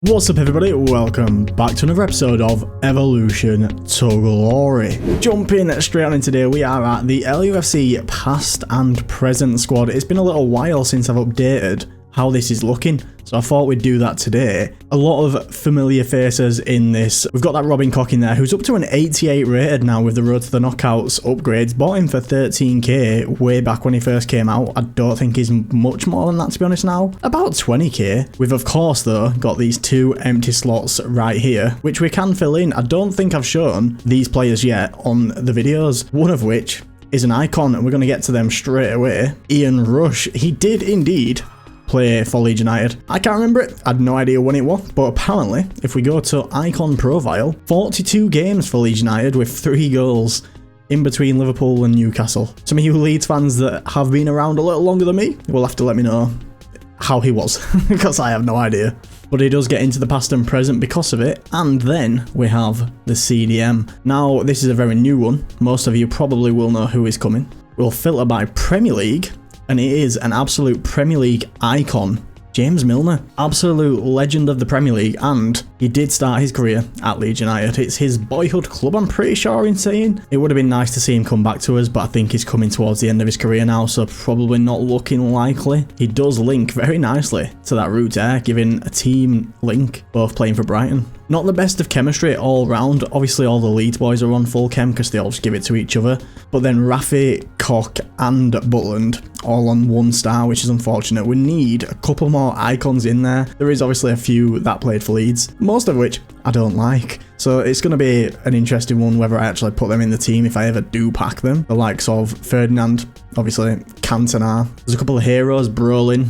What's up everybody, welcome back to another episode of Evolution to Glory. Jumping straight on in today, we are at the LUFC past and present squad. It's been a little while since I've updated how this is looking, so I thought we'd do that today. A lot of familiar faces in this. We've got that Robin Koch in there, who's up to an 88 rated now with the Road to the Knockouts upgrades. Bought him for 13k way back when he first came out. I don't think he's much more than that, to be honest now. About 20k. We've of course though got these two empty slots right here, which we can fill in. I don't think I've shown these players yet on the videos, one of which is an icon, and we're going to get to them straight away. Ian Rush, he did indeed play for Leeds United. I can't remember it, I had no idea when it was, but apparently if we go to icon profile, 42 games for Leeds United with 3 goals in between Liverpool and Newcastle. Some of you Leeds fans that have been around a little longer than me will have to let me know how he was, because I have no idea. But he does get into the past and present because of it. And then we have the CDM. Now this is a very new one, most of you probably will know who is coming. We'll filter by Premier League, and it is an absolute Premier League icon, James Milner. Absolute legend of the Premier League, and he did start his career at Leeds United. It's his boyhood club, I'm pretty sure in saying. It would have been nice to see him come back to us, but I think he's coming towards the end of his career now, so probably not looking likely. He does link very nicely to that rutter, giving a team link, both playing for Brighton. Not the best of chemistry all round. Obviously all the Leeds boys are on full chem because they all just give it to each other. But then Rafi, Koch and Butland all on 1 star, which is unfortunate. We need a couple more icons in there. There is obviously a few that played for Leeds, most of which I don't like. So it's going to be an interesting one whether I actually put them in the team if I ever do pack them. The likes of Ferdinand, obviously Cantona. There's a couple of heroes, Brolin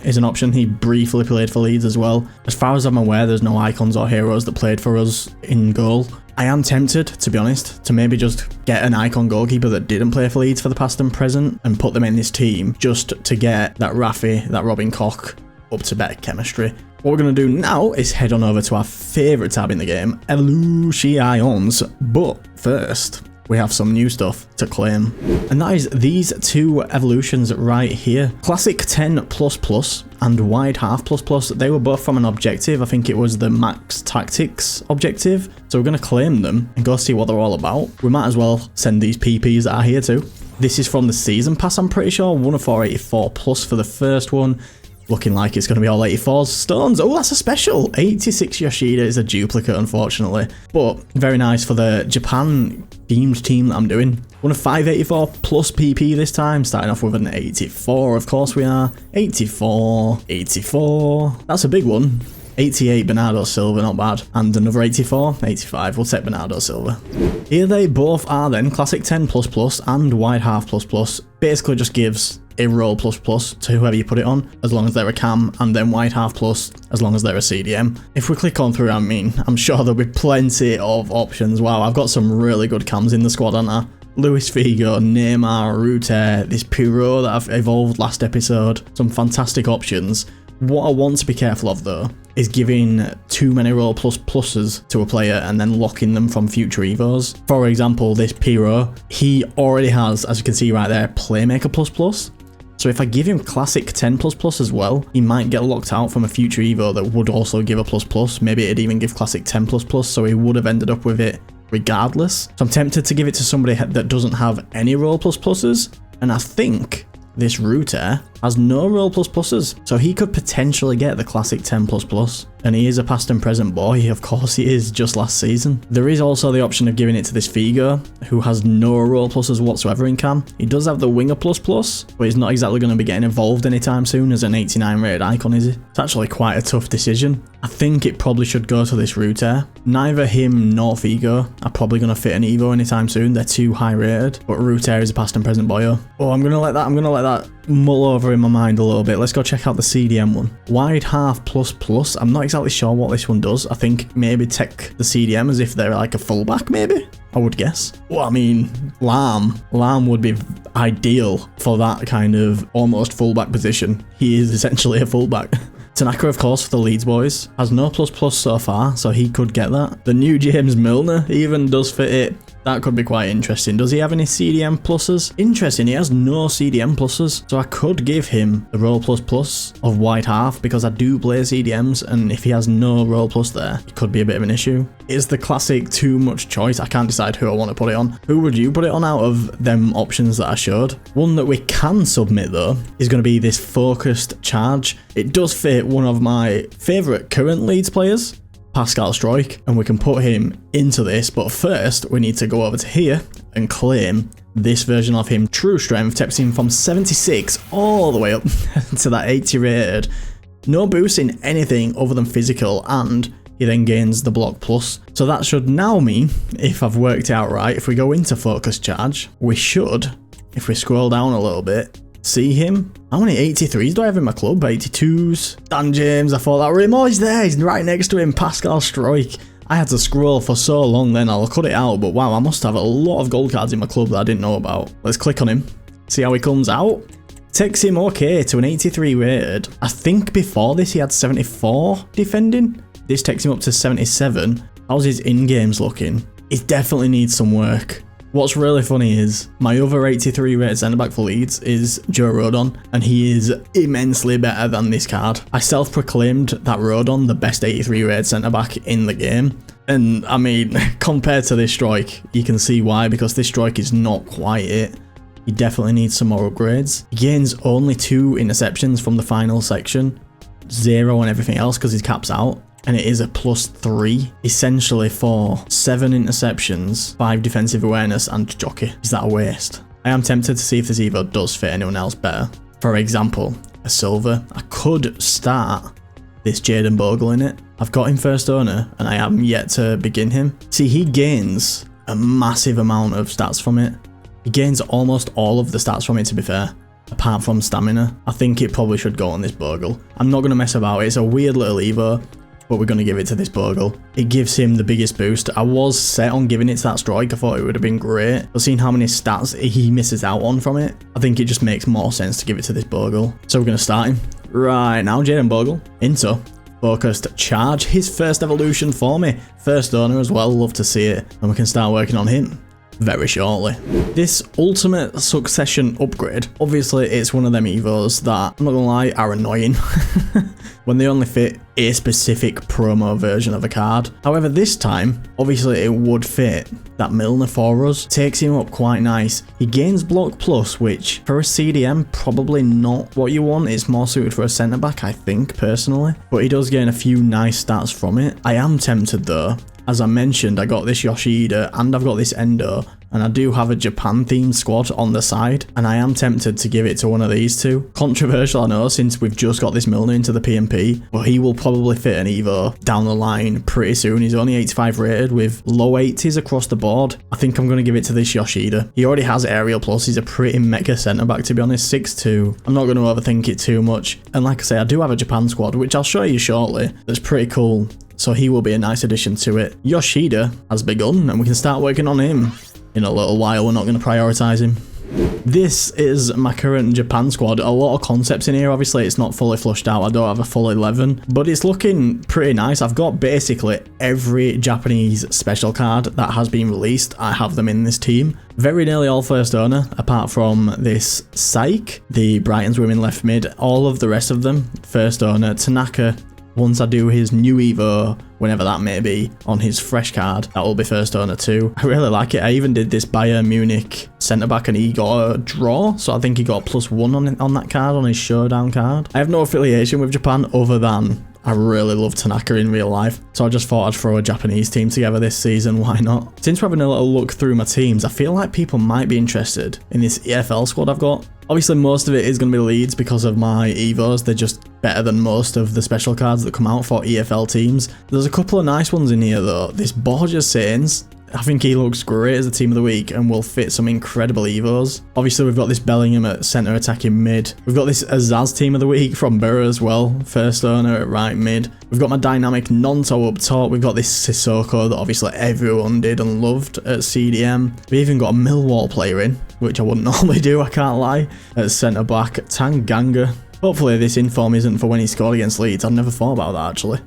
is an option. He briefly played for Leeds as well. As far as I'm aware, there's no icons or heroes that played for us in goal. I am tempted, to be honest, to maybe just get an icon goalkeeper that didn't play for Leeds for the past and present and put them in this team just to get that Rafi, that Robin Koch up to better chemistry. What we're going to do now is head on over to our favourite tab in the game, evolutionchains. But first, we have some new stuff to claim, and that is these 2 evolutions right here. Classic 10++ and wide half++. They were both from an objective. I think it was the Max Tactics objective. So we're going to claim them and go see what they're all about. We might as well send these PPs that are here too. This is from the season pass, I'm pretty sure. 1 of 484+ for the first one. Looking like it's going to be all 84s. Stones, oh that's a special. 86 Yoshida is a duplicate unfortunately, but very nice for the Japan themed team that I'm doing. 1 of 584+ PP this time, starting off with an 84, of course we are. 84, 84, that's a big one. 88 Bernardo Silva, not bad. And another 84, 85, we'll take Bernardo Silva. Here they both are then, classic 10++ and wide half++. Basically just gives a roll ++ to whoever you put it on, as long as they're a cam, and then wide half+ as long as they're a CDM. If we click on through, I'm sure there'll be plenty of options. Wow, I've got some really good cams in the squad, haven't I? Luis Figo, Neymar, Rutter, this Piro that I've evolved last episode. Some fantastic options. What I want to be careful of though is giving too many roll ++s to a player and then locking them from future evos. For example, this Piro, he already has, as you can see right there, Playmaker ++. So if I give him classic 10++ as well, he might get locked out from a future evo that would also give a ++. Maybe it'd even give classic 10++, so he would have ended up with it regardless. So I'm tempted to give it to somebody that doesn't have any roll ++s, and I think this Rutter has no roll ++s, so he could potentially get the classic 10++. And he is a past and present boy, of course he is, just last season. There is also the option of giving it to this Figo, who has no roll ++s whatsoever in cam. He does have the winger ++, but he's not exactly going to be getting involved anytime soon as an 89 rated icon, is he? It's actually quite a tough decision. I think it probably should go to this Rutter. Neither him nor Figo are probably going to fit an evo anytime soon, they're too high rated, but Rutter is a past and present boyo. Oh, I'm going to let that mull over in my mind a little bit. Let's go check out the CDM one. Wide half++. I'm not exactly sure what this one does. I think maybe take the CDM as if they're like a fullback, maybe, I would guess. Well, I mean, Lam would be ideal for that kind of almost fullback position. He is essentially a fullback. Tanaka, of course, for the Leeds boys, has no ++ so far, so he could get that. The new James Milner even does fit it That could be quite interesting. Does he have any CDM pluses? Interesting, he has no CDM pluses. So I could give him the roll plus of white half because I do play CDMs, and if he has no roll plus there, it could be a bit of an issue. It's the classic too much choice. I can't decide who I want to put it on. Who would you put it on out of them options that I showed? One that we can submit though is going to be this focused charge. It does fit one of my favourite current Leeds players, Pascal Struijk, and we can put him into this, but first we need to go over to here and claim this version of him. True strength takes him from 76 all the way up to that 80 rated. No boost in anything other than physical, and he then gains the block plus. So that should now mean, if I've worked out right, if we go into focus charge, we should, if we scroll down a little bit, see him. How many 83s do I have in my club? 82s. Dan James, I thought that were him. Oh, he's there. He's right next to him. Pascal Struijk. I had to scroll for so long then. I'll cut it out. But wow, I must have a lot of gold cards in my club that I didn't know about. Let's click on him. See how he comes out. Takes him okay to an 83 rated. I think before this he had 74 defending. This takes him up to 77. How's his in-games looking? He definitely needs some work. What's really funny is my other 83 rated centre-back for Leeds is Joe Rodon, and he is immensely better than this card. I self-proclaimed that Rodon the best 83 rated centre-back in the game, and I mean, compared to this Struijk, you can see why, because this Struijk is not quite it. He definitely needs some more upgrades. He gains only 2 interceptions from the final section, 0 and everything else because his cap's out. And it is a +3, essentially for 7 interceptions, 5 defensive awareness, and jockey. Is that a waste? I am tempted to see if this evo does fit anyone else better. For example, a silver. I could start this Jaden Bogle in it. I've got him first owner, and I haven't yet to begin him. See, he gains a massive amount of stats from it. He gains almost all of the stats from it, to be fair, apart from stamina. I think it probably should go on this Bogle. I'm not going to mess about. It's a weird little evo, but we're going to give it to this Bogle. It gives him the biggest boost. I was set on giving it to that Struijk. I thought it would have been great, but seeing how many stats he misses out on from it, I think it just makes more sense to give it to this Bogle. So we're going to start him. Right, now Jaden Bogle into focused charge. His first evolution for me. First owner as well, love to see it. And we can start working on him very shortly. This ultimate succession upgrade, obviously it's one of them evos that, I'm not gonna lie, are annoying when they only fit a specific promo version of a card. However, this time, obviously it would fit that Milner for us. Takes him up quite nice. He gains block plus, which for a CDM, probably not what you want. It's more suited for a centre back, I think, personally. But he does gain a few nice stats from it. I am tempted though. As I mentioned, I got this Yoshida and I've got this Endo, and I do have a Japan themed squad on the side, and I am tempted to give it to one of these two. Controversial, I know, since we've just got this Milner into the PnP, but he will probably fit an evo down the line pretty soon. He's only 85 rated with low 80s across the board. I think I'm going to give it to this Yoshida. He already has aerial plus. He's a pretty mega centre back, to be honest, 6'2". I'm not going to overthink it too much. And like I say, I do have a Japan squad, which I'll show you shortly. That's pretty cool. So he will be a nice addition to it. Yoshida has begun, and we can start working on him in a little while. We're not going to prioritise him. This is my current Japan squad. A lot of concepts in here. Obviously, it's not fully flushed out. I don't have a full 11, but it's looking pretty nice. I've got basically every Japanese special card that has been released. I have them in this team. Very nearly all first owner, apart from this Psyche, the Brighton's women left mid. All of the rest of them, first owner. Tanaka, once I do his new evo, whenever that may be, on his fresh card, that will be first owner too. I really like it. I even did this Bayern Munich centre back and he got a draw, so I think he got +1 on that card, on his showdown card. I have no affiliation with Japan other than I really love Tanaka in real life, so I just thought I'd throw a Japanese team together this season, why not? Since we're having a little look through my teams, I feel like people might be interested in this EFL squad I've got. Obviously, most of it is going to be Leeds because of my evos. They're just better than most of the special cards that come out for EFL teams. There's a couple of nice ones in here though. This Borges Sainz, I think he looks great as a team of the week and will fit some incredible evos. Obviously, we've got this Bellingham at centre attacking mid. We've got this Azaz team of the week from Borough as well. First owner at right mid. We've got my dynamic Nonto up top. We've got this Sissoko that obviously everyone did and loved at CDM. We even got a Millwall player in, which I wouldn't normally do, I can't lie. At centre back, Tanganga. Hopefully this inform isn't for when he scored against Leeds. I've never thought about that actually.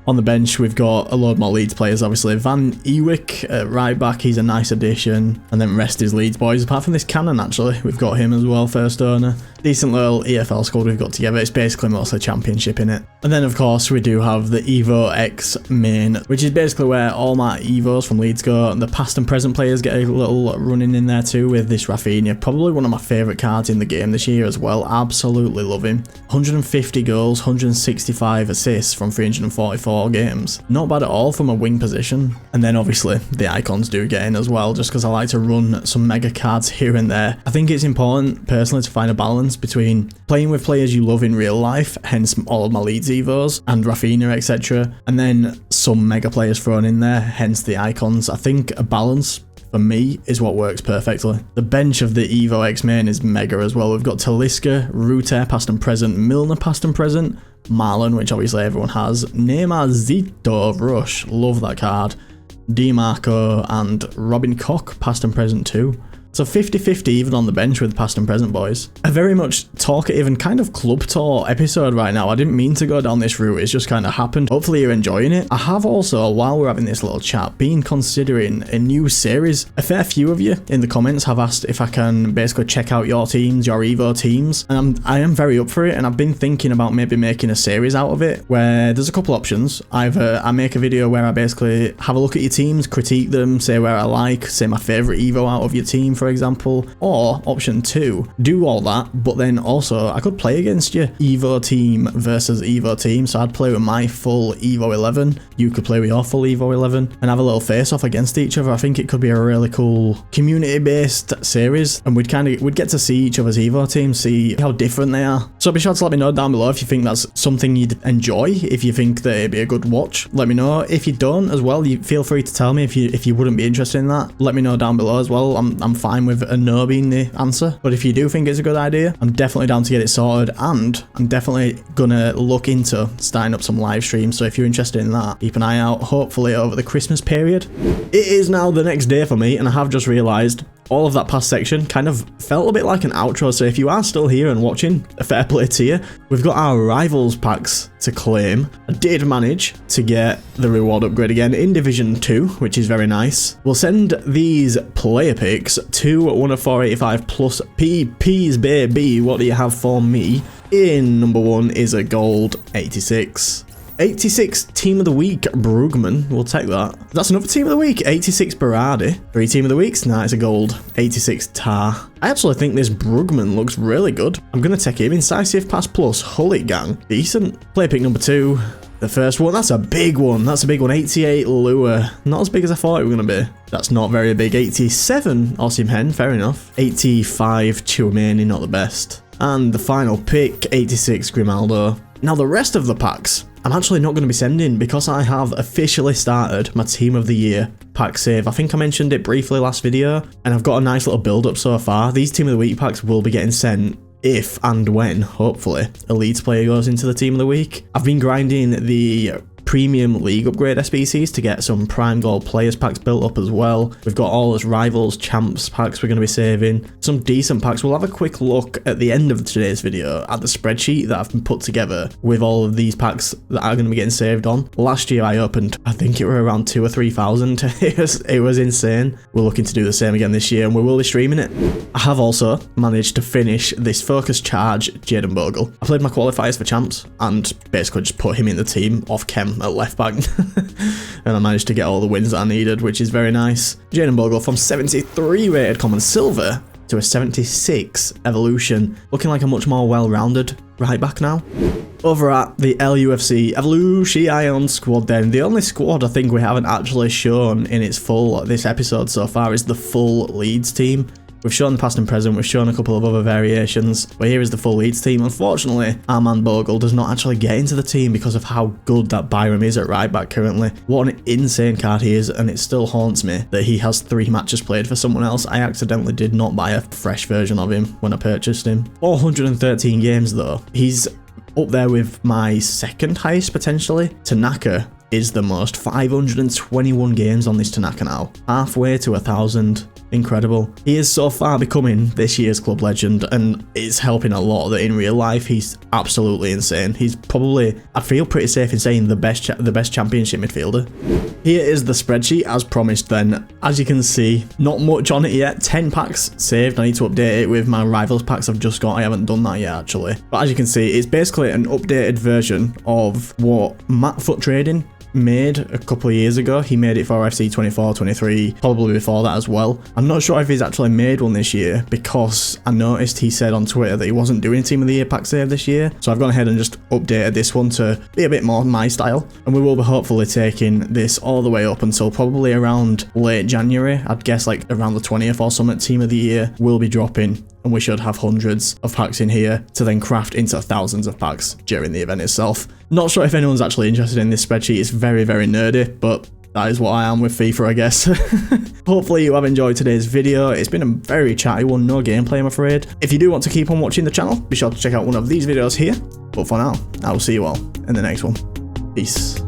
On the bench, we've got a load more Leeds players, obviously. Van Ewijk at right back, he's a nice addition. And then rest is Leeds boys, apart from this Cannon, actually. We've got him as well, first owner. Decent little EFL squad we've got together. It's basically mostly championship in it. And then, of course, we do have the Evo X main, which is basically where all my Evos from Leeds go. And the past and present players get a little running in there too with this Rafinha. Probably one of my favourite cards in the game this year as well. Absolutely love him. 150 goals, 165 assists from 344 games. Not bad at all from a wing position. And then obviously the icons do get in as well, just because I like to run some mega cards here and there. I think it's important personally to find a balance between playing with players you love in real life, hence all of my Leeds Evos and Rafinha, etc., and then some mega players thrown in there, hence the icons. I think a balance for me is what works perfectly. The bench of the Evo X main is mega as well. We've got Talisca, Rutter past and present, Milner past and present, Marlon, which obviously everyone has, Neymar Zito Rush, love that card, DiMarco and Robin Koch past and present too. So 50-50 even on the bench with past and present boys. A very much talkative and kind of club tour episode right now. I didn't mean to go down this route, it's just kind of happened. Hopefully you're enjoying it. I have also, while we're having this little chat, been considering a new series. A fair few of you in the comments have asked if I can basically check out your teams, your Evo teams, and I am very up for it, and I've been thinking about maybe making a series out of it where there's a couple options. Either I make a video where I basically have a look at your teams, critique them, say where I like, say my favourite Evo out of your team, for example, or option 2, do all that, but then also I could play against you, Evo team versus Evo team. So I'd play with my full Evo 11, you could play with your full Evo 11, and have a little face off against each other. I think it could be a really cool community based series, and we'd get to see each other's Evo teams, see how different they are. So be sure to let me know down below if you think that's something you'd enjoy, if you think that it'd be a good watch. Let me know. If you don't as well, you feel free to tell me if you wouldn't be interested in that. Let me know down below as well. I'm fine with a no being the answer, but if you do think it's a good idea, I'm definitely down to get it sorted, and I'm definitely gonna look into starting up some live streams. So if you're interested in that, keep an eye out, hopefully over the Christmas period. It is now the next day for me, and I have just realized all of that past section kind of felt a bit like an outro. So if you are still here and watching, a fair play to you. We've got our rivals packs to claim. I did manage to get the reward upgrade again in Division 2, which is very nice. We'll send these player picks to one of 485 plus PPs, baby. What do you have for me? In number 1 is a gold 86. 86 Team of the Week, Brugman. We'll take that. That's another Team of the Week, 86 Berardi. 3 Team of the Weeks, nah, it's a gold. 86 Tar. I actually think this Brugman looks really good. I'm going to take him. Incisive Pass Plus, Hullet Gang. Decent. Play pick number 2. The first one, that's a big one. That's a big one. 88 Lure. Not as big as I thought it was going to be. That's not very big. 87 Osimhen, fair enough. 85 Chouameni, not the best. And the final pick, 86 Grimaldo. Now the rest of the packs, I'm actually not going to be sending because I have officially started my Team of the Year pack save. I think I mentioned it briefly last video, and I've got a nice little build up so far. These Team of the Week packs will be getting sent if and when, hopefully, a Leeds player goes into the Team of the Week. I've been grinding the Premium League upgrade SBCs to get some Prime Gold Players packs built up as well. We've got all those Rivals Champs packs we're going to be saving. Some decent packs. We'll have a quick look at the end of today's video at the spreadsheet that I've been put together with all of these packs that are going to be getting saved on. Last year I opened, I think it were around 2,000 or 3,000. It was insane. We're looking to do the same again this year, and we will be streaming it. I have also managed to finish this Focus Charge Jadon Bogle. I played my qualifiers for Champs and basically just put him in the team off Chem at left back and I managed to get all the wins that I needed, which is very nice. Jadon Bogle from 73 rated common silver to a 76 evolution, looking like a much more well-rounded right back now. Over at the LUFC Evolutionchain squad then, the only squad I think we haven't actually shown in its full this episode so far is the full Leeds team. We've shown the past and present, we've shown a couple of other variations, but here is the full Leeds team. Unfortunately, our man Bogle does not actually get into the team because of how good that Byram is at right back currently. What an insane card he is, and it still haunts me that he has 3 matches played for someone else. I accidentally did not buy a fresh version of him when I purchased him. 413 games though. He's up there with my second highest potentially. Tanaka is the most, 521 games on this Tanaka now. Halfway to 1,000. incredible. He is so far becoming this year's club legend, and it's helping a lot that in real life he's absolutely insane. He's probably, I feel pretty safe in saying, the best championship midfielder. Here is the spreadsheet as promised then. As you can see, not much on it yet. 10 packs saved. I need to update it with my rivals packs I've just got. I haven't done that yet actually. But as you can see, it's basically an updated version of what Matt Foot Trading made a couple of years ago. He made it for FC 24-23, probably before that as well. I'm not sure if he's actually made one this year, because I noticed he said on Twitter that he wasn't doing Team of the Year pack save this year. So I've gone ahead and just updated this one to be a bit more my style, and we will be hopefully taking this all the way up until probably around late January. I'd guess like around the 20th or something. Team of the Year will be dropping, and we should have hundreds of packs in here to then craft into thousands of packs during the event itself. Not sure if anyone's actually interested in this spreadsheet. It's very, very nerdy, but that is what I am with FIFA, I guess. Hopefully you have enjoyed today's video. It's been a very chatty one, no gameplay, I'm afraid. If you do want to keep on watching the channel, be sure to check out one of these videos here. But for now, I will see you all in the next one. Peace.